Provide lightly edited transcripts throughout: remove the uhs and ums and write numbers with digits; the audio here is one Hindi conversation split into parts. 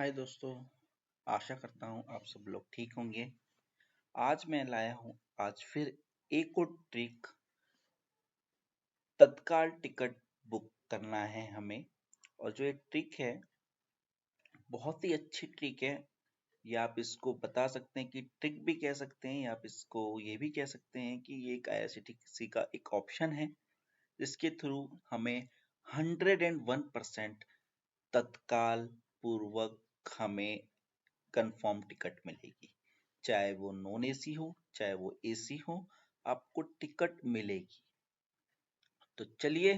हाय दोस्तों, आशा करता हूँ आप सब लोग ठीक होंगे। आज मैं लाया हूँ आज फिर एक और ट्रिक। तत्काल टिकट बुक करना है हमें। और जो ये ट्रिक है बहुत ही अच्छी ट्रिक है। या आप इसको बता सकते हैं कि ट्रिक भी कह सकते हैं, या आप इसको ये भी कह सकते हैं कि ये एक IRCTC का एक ऑप्शन है जिसके थ्रू हमें 101% तत्काल पूर्वक हमें कंफर्म टिकट मिलेगी। चाहे वो नॉन एसी हो, चाहे वो एसी हो, आपको टिकट मिलेगी। तो चलिए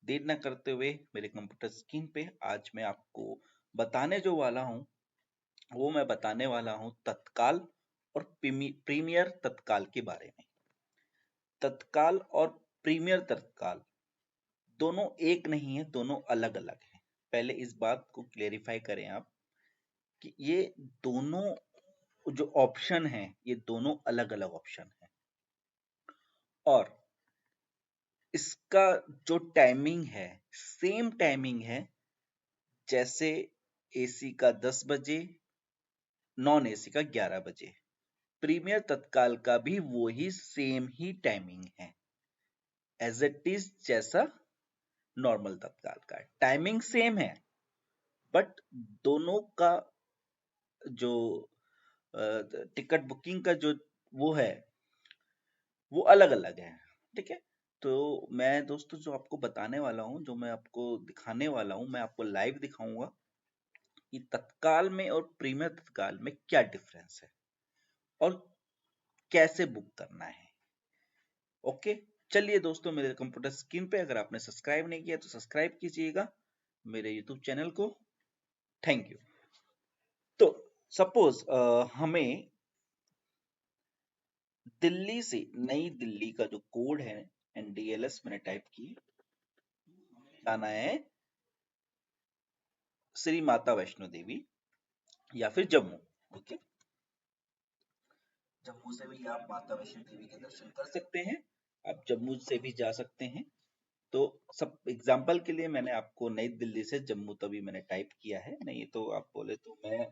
देर न करते हुए मेरे कंप्यूटर स्क्रीन पे आज मैं आपको बताने जो वाला हूँ वो मैं बताने वाला हूँ तत्काल और प्रीमियर तत्काल के बारे में। तत्काल और प्रीमियर तत्काल दोनों एक नहीं है, दोनों अलग अलग हैं। पहले इस बात को क्लेरिफाई करें आप कि ये दोनों जो ऑप्शन है ये दोनों अलग अलग ऑप्शन है। और इसका जो टाइमिंग है सेम टाइमिंग है, जैसे एसी का 10 बजे, नॉन एसी का 11 बजे। प्रीमियर तत्काल का भी वही सेम ही टाइमिंग है, एज इट इज जैसा नॉर्मल तत्काल का टाइमिंग सेम है। बट दोनों का जो टिकट बुकिंग का जो वो है वो अलग अलग है। ठीक है, तो मैं दोस्तों जो आपको बताने वाला हूँ, जो मैं आपको दिखाने वाला हूँ, मैं आपको लाइव दिखाऊंगा कि तत्काल में और प्रीमियर तत्काल में क्या डिफरेंस है और कैसे बुक करना है। ओके, चलिए दोस्तों मेरे कंप्यूटर स्क्रीन पे अगर आपने सब्सक्राइब नहीं किया तो सब्सक्राइब कीजिएगा मेरे यूट्यूब चैनल को। Thank you. तो सपोज हमें दिल्ली से, नई दिल्ली का जो कोड है NDLS मैंने टाइप की, जाना है श्री माता वैष्णो देवी या फिर जम्मू। ओके, जम्मू से भी आप माता वैष्णो देवी के दर्शन कर सकते हैं, आप जम्मू से भी जा सकते हैं। तो सब एग्जाम्पल के लिए मैंने आपको नई दिल्ली से जम्मू तभी मैंने टाइप किया है, नहीं तो आप बोले तो मैं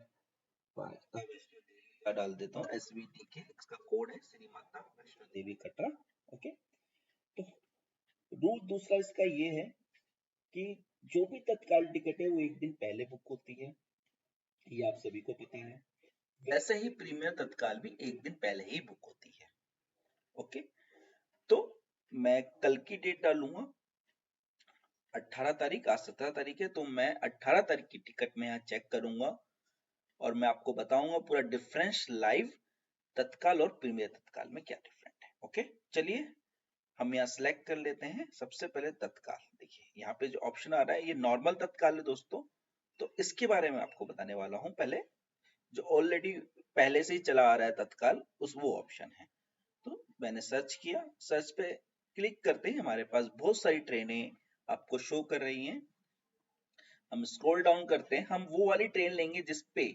माता वैष्णो देवी का डाल देता हूँ। SVT के इसका कोड है श्री माता वैष्णो देवी कटरा। ओके, तो रूल दूसरा इसका ये है कि जो भी तत्काल टिकट है वो एक दिन पहले बुक होती है, ये आप सभी को पता है। वैसे ही प्रीमियर तत्काल भी एक दिन पहले ही बुक होती है। ओके, तो मैं कल की डेट डालूंगा 18 तारीख, आज 17 तारीख है, तो मैं 18 तारीख की टिकट में यहाँ चेक करूंगा और मैं आपको बताऊंगा पूरा डिफरेंस लाइव, तत्काल और प्रीमियर तत्काल में क्या डिफरेंट है। ओके, चलिए हम यहाँ सिलेक्ट कर लेते हैं। सबसे पहले तत्काल, देखिए यहाँ पे जो ऑप्शन आ रहा है ये नॉर्मल तत्काल है दोस्तों, तो इसके बारे में आपको बताने वाला हूँ। पहले जो ऑलरेडी पहले से ही चला आ रहा है तत्काल, उस वो ऑप्शन है। तो मैंने सर्च किया, सर्च पे क्लिक करते ही हमारे पास बहुत सारी ट्रेनें आपको शो कर रही हैं। हम स्क्रॉल डाउन करते हैं, हम वो वाली ट्रेन लेंगे जिसपे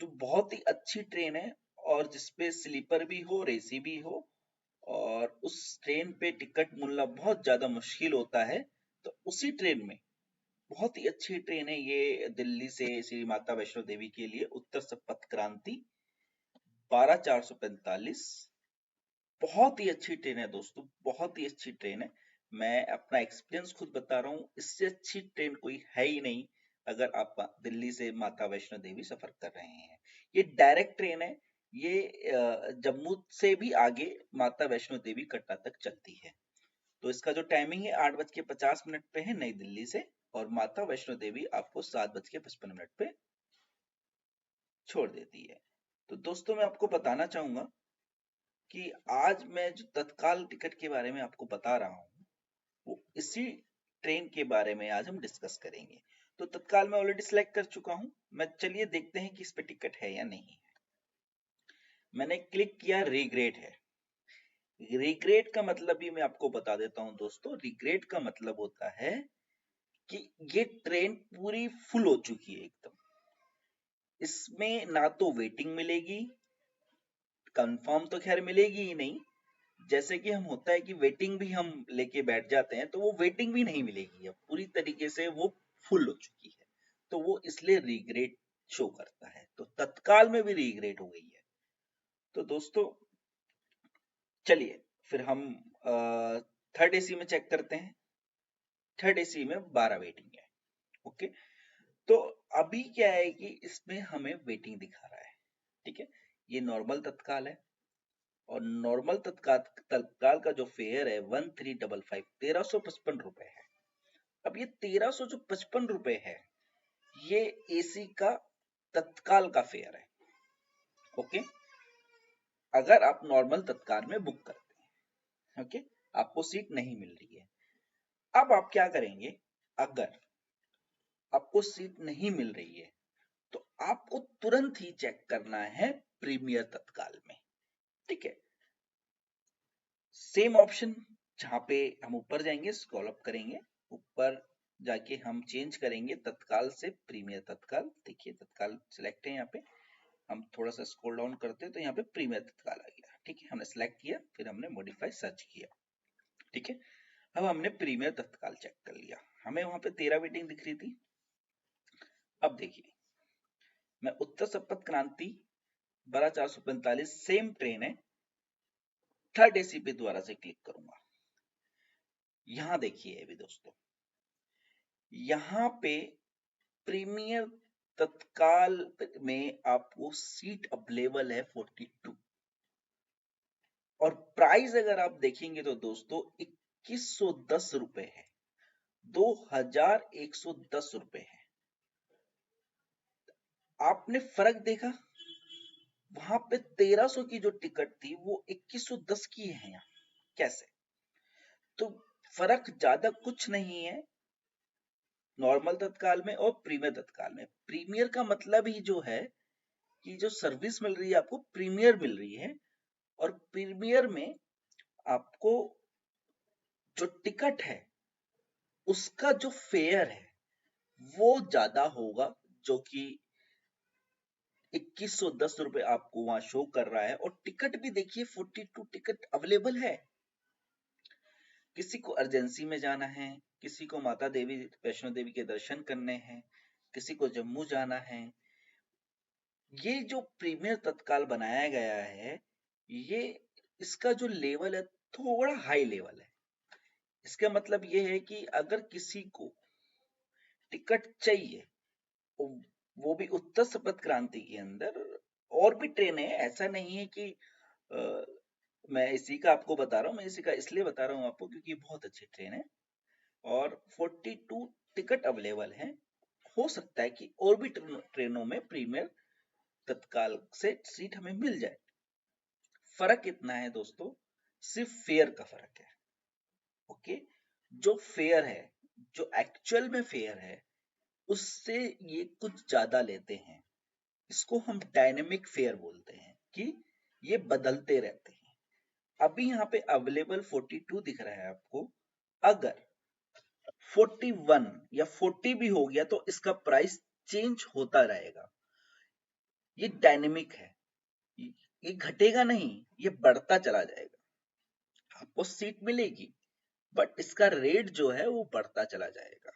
जो बहुत ही अच्छी ट्रेन है और जिसपे स्लीपर भी हो और एसी भी हो, और उस ट्रेन पे टिकट मिलना बहुत ज्यादा मुश्किल होता है। तो उसी ट्रेन में बहुत ही अच्छी ट्रेन है ये, दिल्ली से श्री माता वैष्णो देवी के लिए उत्तर संपर्क क्रांति 12445। बहुत ही अच्छी ट्रेन है दोस्तों, बहुत ही अच्छी ट्रेन है। मैं अपना एक्सपीरियंस खुद बता रहा हूँ, इससे अच्छी ट्रेन कोई है ही नहीं अगर आप दिल्ली से माता वैष्णो देवी सफर कर रहे हैं। ये डायरेक्ट ट्रेन है, ये जम्मू से भी आगे माता वैष्णो देवी कटरा तक चलती है। तो इसका जो टाइमिंग है 8:50 पे है नई दिल्ली से, और माता वैष्णो देवी आपको 7:55 पे छोड़ देती है। तो दोस्तों मैं आपको बताना चाहूंगा कि आज मैं जो तत्काल टिकट के बारे में आपको बता रहा हूँ वो इसी ट्रेन के बारे में आज हम डिस्कस करेंगे। तो तत्काल मैं ऑलरेडी सिलेक्ट कर चुका हूँ, मैं चलिए देखते हैं कि इस पे टिकट है या नहीं है। मैंने क्लिक किया, रिग्रेट है। रिग्रेट का मतलब भी मैं आपको बता देता हूँ दोस्तों, रिग्रेट का मतलब होता है कि ये ट्रेन पूरी फुल हो चुकी है एकदम, इसमें ना तो वेटिंग मिलेगी, कंफर्म तो खैर मिलेगी ही नहीं। जैसे कि हम होता है कि वेटिंग भी हम लेके बैठ जाते हैं, तो वो वेटिंग भी नहीं मिलेगी, अब पूरी तरीके से वो फुल हो चुकी है। तो वो इसलिए रिग्रेट शो करता है। तो तत्काल में भी रीग्रेड हो गई है। तो दोस्तों चलिए फिर हम थर्ड एसी में चेक करते हैं। थर्ड एसी में 12 वेटिंग है। ओके, तो अभी क्या है कि इसमें हमें वेटिंग दिखा रहा है। ठीक है, ये नॉर्मल तत्काल है और नॉर्मल तत्काल तत्काल का जो फेयर है 1355 1355 रुपए है। अब ये 1355 रुपए है, ये एसी का तत्काल का फेयर है। ओके, अगर आप नॉर्मल तत्काल में बुक करते हैं, ओके, आपको सीट नहीं मिल रही है। अब आप क्या करेंगे, अगर आपको सीट नहीं मिल रही है तो आपको तुरंत ही चेक करना है प्रीमियर तत्काल में। ठीक है, सेम ऑप्शन जहां पे हम ऊपर जाएंगे, स्क्रॉल अप करेंगे, ऊपर जाके हम चेंज करेंगे तत्काल से प्रीमियर तत्काल। देखिए तत्काल सिलेक्ट है, यहाँ पे हम थोड़ा सा स्क्रॉल डाउन करते हैं तो यहाँ पे प्रीमियर तत्काल आ गया। ठीक है, हमने सिलेक्ट किया, फिर हमने मॉडिफाई सर्च किया। ठीक है, अब हमने प्रीमियर तत्काल चेक कर लिया, हमें वहां पे 13 वेटिंग दिख रही थी। अब देखिए, मैं उत्तर संपर्क क्रांति 12445 सेम ट्रेन है, थर्ड एसी पे दोबारा से क्लिक करूंगा। यहां देखिए अभी दोस्तों, यहां पे प्रीमियर तत्काल में आपको सीट अवेलेबल है 42 और प्राइस अगर आप देखेंगे तो दोस्तों 2110 रुपए है, 2110 रुपए है। आपने फर्क देखा, वहां पे 1300 की जो टिकट थी वो 2110 की है यहाँ, कैसे? तो फर्क ज्यादा कुछ नहीं है नॉर्मल तत्काल में और प्रीमियर तत्काल में। प्रीमियर का मतलब ही जो है कि जो सर्विस मिल रही है आपको प्रीमियर मिल रही है, और प्रीमियर में आपको जो टिकट है उसका जो फेयर है वो ज्यादा होगा, जो कि 2110 रुपए आपको वहां शो कर रहा है। और टिकट भी देखिए 42 टिकट अवेलेबल है। किसी को अर्जेंसी में जाना है, किसी को माता देवी वैष्णो देवी के दर्शन करने हैं, किसी को जम्मू जाना है, ये जो प्रीमियर तत्काल बनाया गया है, ये इसका जो लेवल है थोड़ा हाई लेवल है। इसका मतलब ये है कि अगर किसी को टिकट चाहिए, वो भी उत्तर संपर्क क्रांति के अंदर, और भी ट्रेन है, ऐसा नहीं है कि आ, मैं इसी का आपको बता रहा हूँ, मैं इसी का इसलिए बता रहा हूँ आपको क्योंकि बहुत अच्छी ट्रेन है और 42 टिकट अवेलेबल है। हो सकता है कि और भी ट्रेनों में प्रीमियर तत्काल से सीट हमें मिल जाए। फर्क इतना है दोस्तों, सिर्फ फेयर का फर्क है। ओके, जो फेयर है, जो एक्चुअल में फेयर है, उससे ये कुछ ज्यादा लेते हैं। इसको हम डायनेमिक फेयर बोलते हैं कि ये बदलते रहते हैं। अभी यहाँ पे अवेलेबल 42 दिख रहा है आपको, अगर 41 या 40 भी हो गया तो इसका प्राइस चेंज होता रहेगा। ये डायनेमिक है, ये घटेगा नहीं, ये बढ़ता चला जाएगा। आपको सीट मिलेगी बट इसका रेट जो है वो बढ़ता चला जाएगा।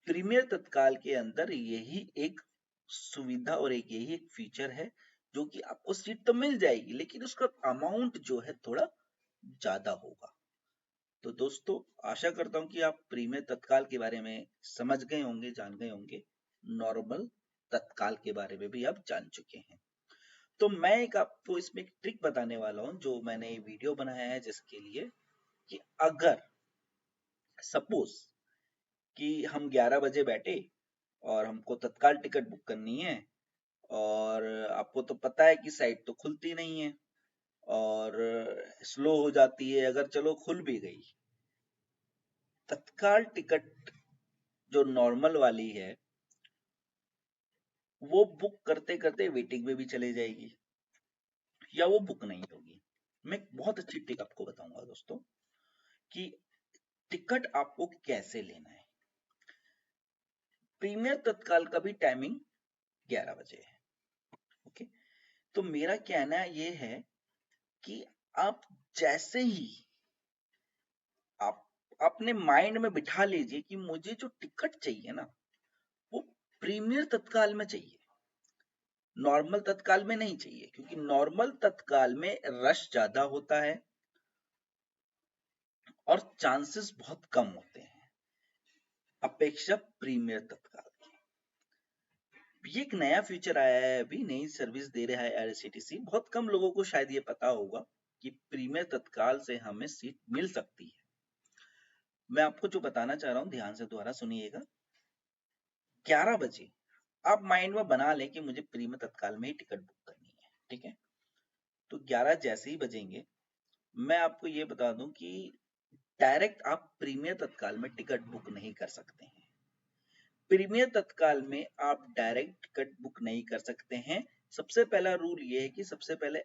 प्रीमियर तत्काल के अंदर यही एक सुविधा और एक यही एक फीचर है, जो कि आपको सीट तो मिल जाएगी लेकिन उसका अमाउंट जो है थोड़ा ज्यादा होगा। तो दोस्तों आशा करता हूं कि आप प्रीमियर तत्काल के बारे में समझ गए होंगे, जान गए होंगे। नॉर्मल तत्काल के बारे में भी आप जान चुके हैं। तो मैं एक आपको इसमें एक ट्रिक बताने वाला हूं, जो मैंने वीडियो बनाया है जिसके लिए, कि अगर सपोज कि हम 11 बजे बैठे और हमको तत्काल टिकट बुक करनी है, और आपको तो पता है कि साइट तो खुलती नहीं है और स्लो हो जाती है, अगर चलो खुल भी गई, तत्काल टिकट जो नॉर्मल वाली है वो बुक करते करते वेटिंग में भी चले जाएगी या वो बुक नहीं होगी। मैं एक बहुत अच्छी ट्रिक आपको बताऊंगा दोस्तों कि टिकट आपको कैसे लेना है। प्रीमियर तत्काल का भी टाइमिंग 11 बजे है। ओके, तो मेरा कहना ये है कि आप जैसे ही आप अपने माइंड में बिठा लीजिए कि मुझे जो टिकट चाहिए ना वो प्रीमियर तत्काल में चाहिए, नॉर्मल तत्काल में नहीं चाहिए, क्योंकि नॉर्मल तत्काल में रश ज्यादा होता है और चांसेस बहुत कम होते हैं अपेक्षा प्रीमियर तत्काल की। ये एक नया फीचर आया है, अभी नई सर्विस दे रहा है आईआरसीटीसी। बहुत कम लोगों को शायद ये पता होगा कि प्रीमियर तत्काल से हमें सीट मिल सकती है। मैं आपको जो बताना चाह रहा हूं ध्यान से दोबारा सुनिएगा। 11 बजे आप माइंड में बना लें कि मुझे प्रीमियर तत्काल में ही टिकट बुक करनी है, ठीक है। तो 11 जैसे ही बजेंगे, मैं आपको ये बता दूं कि डायरेक्ट आप प्रीमियर तत्काल में टिकट बुक नहीं कर सकते हैं। प्रीमियर तत्काल में आप डायरेक्ट टिकट बुक नहीं कर सकते हैं। सबसे पहला रूल ये है कि सबसे पहले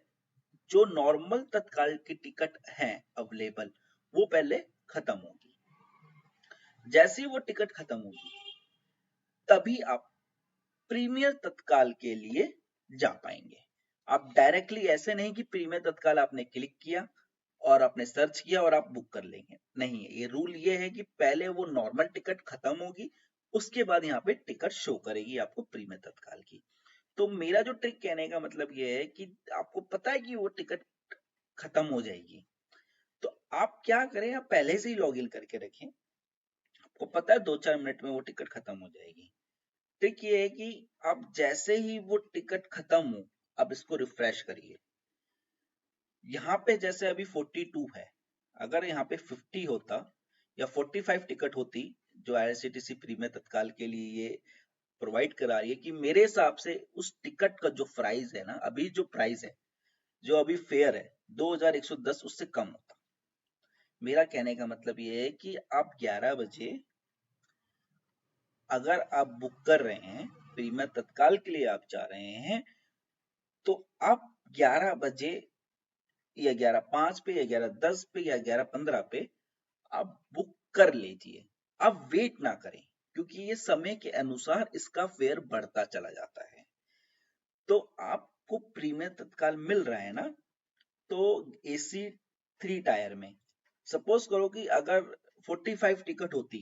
जो नॉर्मल तत्काल की टिकट है अवेलेबल, वो पहले खत्म होगी। जैसे ही वो टिकट खत्म होगी, तभी आप प्रीमियर तत्काल के लिए जा पाएंगे। आप डायरेक्टली ऐसे नहीं कि प्रीमियर तत्काल आपने क्लिक किया और आपने सर्च किया और आप बुक कर लेंगे, नहीं। ये रूल ये है कि पहले वो नॉर्मल टिकट खत्म होगी, उसके बाद यहाँ पे टिकट शो करेगी आपको प्रीमियर तत्काल की। तो मेरा जो ट्रिक कहने का मतलब ये है कि आपको पता है कि वो टिकट खत्म हो जाएगी, तो आप क्या करें, आप पहले से ही लॉग इन करके रखें। आपको पता है 2-4 मिनट में वो टिकट खत्म हो जाएगी। ट्रिक ये है कि आप जैसे ही वो टिकट खत्म हो, आप इसको रिफ्रेश करिए। यहाँ पे जैसे अभी 42 है, अगर यहाँ पे 50 होता या 45 टिकट होती, जो आईआरसीटीसी प्रीमियर तत्काल के लिए ये प्रोवाइड करा रही है, कि मेरे हिसाब से उस टिकट का जो प्राइस है ना, अभी जो प्राइस है, जो अभी फेयर है 2110, उससे कम होता। मेरा कहने का मतलब ये है कि आप 11 बजे अगर आप बुक कर रहे हैं, प्रीमियर तत्काल के लिए आप जा रहे हैं, तो आप 11 बजे या 11:05 पे या 11:10 पे या 11:15 पे आप बुक कर लीजिए। आप वेट ना करें, क्योंकि ये समय के अनुसार इसका फेयर बढ़ता चला जाता है। तो आपको प्रीमियर तत्काल मिल रहा है ना, तो एसी 3 टायर में सपोज करो कि अगर 45 टिकट होती,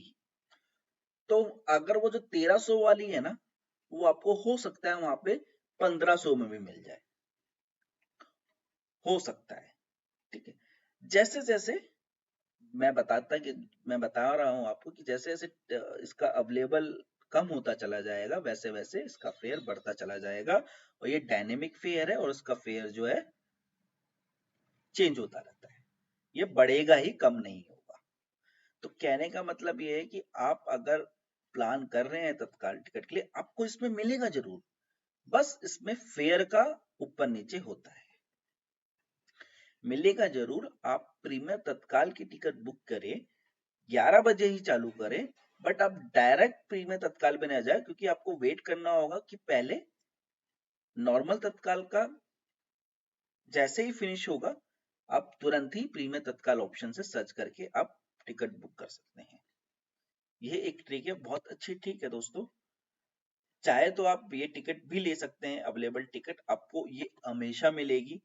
तो अगर वो जो 1300 वाली है ना, वो आपको हो सकता है वहां पे 1500 में भी मिल जाए, हो सकता है, ठीक है। जैसे जैसे मैं बता रहा हूं आपको कि जैसे जैसे इसका अवेलेबल कम होता चला जाएगा, वैसे वैसे इसका फेयर बढ़ता चला जाएगा। और ये डायनेमिक फेयर है और इसका फेयर जो है चेंज होता रहता है, ये बढ़ेगा ही, कम नहीं होगा। तो कहने का मतलब ये है कि आप अगर प्लान कर रहे हैं तत्काल टिकट के लिए, आपको इसमें मिलेगा जरूर, बस इसमें फेयर का ऊपर नीचे होता है, मिलेगा जरूर। आप प्रीमियर तत्काल की टिकट बुक करें, 11 बजे ही चालू करें, बट आप डायरेक्ट प्रीमियर तत्काल में ना जाए, क्योंकि आपको वेट करना होगा कि पहले नॉर्मल तत्काल का जैसे ही फिनिश होगा, आप तुरंत ही प्रीमियर तत्काल ऑप्शन से सर्च करके आप टिकट बुक कर सकते हैं। यह एक ट्रिक है, बहुत अच्छी ट्रिक है दोस्तों। चाहे तो आप ये टिकट भी ले सकते हैं, अवेलेबल टिकट आपको ये हमेशा मिलेगी।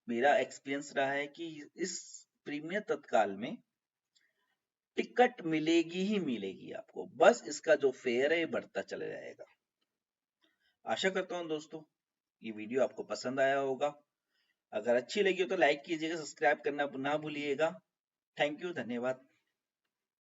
मेरा एक्सपीरियंस रहा है कि इस प्रीमियर तत्काल में टिकट मिलेगी ही मिलेगी आपको, बस इसका जो फेयर है ये बढ़ता चला जाएगा। आशा करता हूं दोस्तों ये वीडियो आपको पसंद आया होगा। अगर अच्छी लगी हो तो लाइक कीजिएगा, सब्सक्राइब करना ना भूलिएगा। थैंक यू, धन्यवाद।